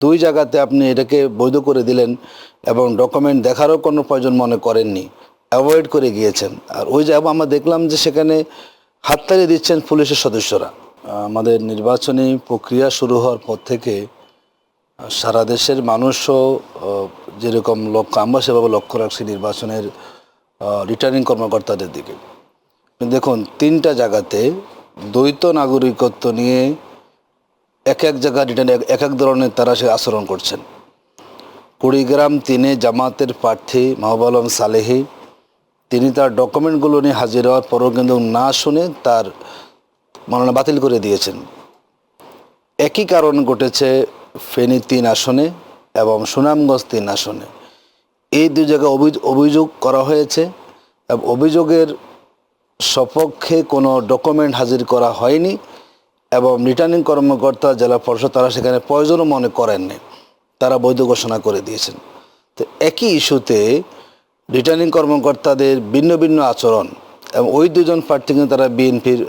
দুই জায়গাতে আপনি এটাকে বৈধ করে দিলেন এবং ডকুমেন্ট দেখারও কোনো প্রয়োজন মনে করেননি, অ্যাভয়েড করে গিয়েছেন। আর ওই যে আমরা দেখলাম যে সেখানে হাততালি দিচ্ছেন পুলিশের সদস্যরা। আমাদের নির্বাচনী প্রক্রিয়া শুরু হওয়ার পর থেকে সারা দেশের মানুষও যেরকম লক্ষ্য, আমরা সেভাবে লক্ষ্য রাখছি নির্বাচনের রিটার্নিং কর্মকর্তাদের দিকে। দেখুন, তিনটা জায়গাতে দ্বৈত নাগরিকত্ব নিয়ে এক এক জায়গা রিটার্ন এক এক ধরনের তারা সে আচরণ করছেন। কুড়িগ্রাম 3-এ জামাতের প্রার্থী মাহবুব আলম সালেহী, তিনি তার ডকুমেন্টগুলো নিয়ে হাজির হওয়ার পরও কিন্তু না শুনে তার মনোনয়ন বাতিল করে দিয়েছেন। একই কারণ ঘটেছে ফেনী 3 আসনে এবং সুনামগঞ্জ 3 আসনে। এই দুই জায়গায় অভিযোগ করা হয়েছে এবং অভিযোগের সপক্ষে কোনো ডকুমেন্ট হাজির করা হয়নি এবং রিটার্নিং কর্মকর্তা জেলা পরিষদ তারা সেখানে প্রয়োজনও মনে করেননি, তারা বৈধ ঘোষণা করে দিয়েছেন। তো একই ইস্যুতে রিটার্নিং কর্মকর্তাদের ভিন্ন ভিন্ন আচরণ এবং ওই দুজন প্রার্থী কিন্তু তারা বিএনপির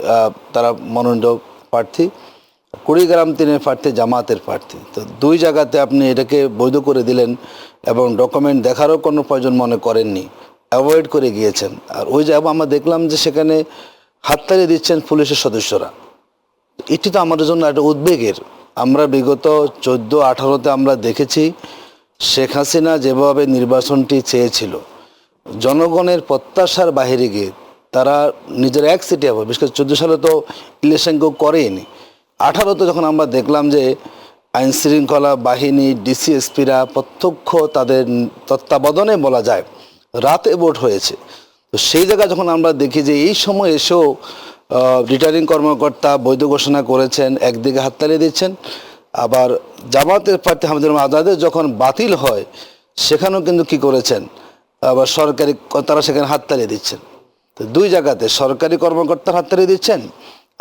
তারা মনোনীত প্রার্থী, কুড়িগ্রাম 3-এর প্রার্থী জামাতের প্রার্থী। তো দুই জায়গাতে আপনি এটাকে বৈধ করে দিলেন এবং ডকুমেন্ট দেখারও কোনো প্রয়োজন মনে করেননি, অ্যাভয়েড করে গিয়েছেন। আর ওই যে আমরা দেখলাম যে সেখানে হাততালি দিচ্ছেন পুলিশের সদস্যরা। এটি তো আমাদের জন্য একটা উদ্বেগের। আমরা বিগত 14-18-তে আমরা দেখেছি শেখ হাসিনা যেভাবে নির্বাচনটি চেয়েছিল, জনগণের প্রত্যাশার বাহিরে গিয়ে তারা নিজের এক সিটে হবে, বিশেষ করে 14 সালে তো ইলেকশন কেউ করেনি। 18-তে যখন আমরা দেখলাম যে আইন শৃঙ্খলা বাহিনী ডিসিএসপিরা প্রত্যক্ষ তাদের তত্ত্বাবধানে বলা যায় রাতে ভোট হয়েছে। তো সেই জায়গায় যখন আমরা দেখি যে এই সময় এসেও রিটার্নিং কর্মকর্তা বৈধ ঘোষণা করেছেন, একদিকে হাততালি দিচ্ছেন, আবার জামাতের প্রার্থী হামিদুর আজাদের যখন বাতিল হয় সেখানেও কিন্তু কি করেছেন, আবার সরকারি তারা সেখানে হাততালি দিচ্ছেন। তো দুই জায়গাতে সরকারি কর্মকর্তার হাততালি দিচ্ছেন,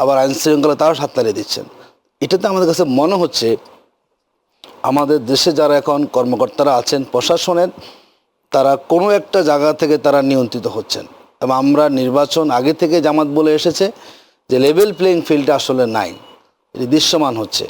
আবার আইন শৃঙ্খলা তারাও হাততালি দিচ্ছেন। এটাতে আমাদের কাছে মনে হচ্ছে আমাদের দেশে যারা এখন কর্মকর্তারা আছেন প্রশাসনের, তারা কোনো একটা জায়গা থেকে তারা নিয়ন্ত্রিত হচ্ছেন। এবং আমরা নির্বাচন আগে থেকে জামাত বলে এসেছে যে লেভেল প্লেইং ফিল্ডটা আসলে নাই, এটি দৃশ্যমান হচ্ছে।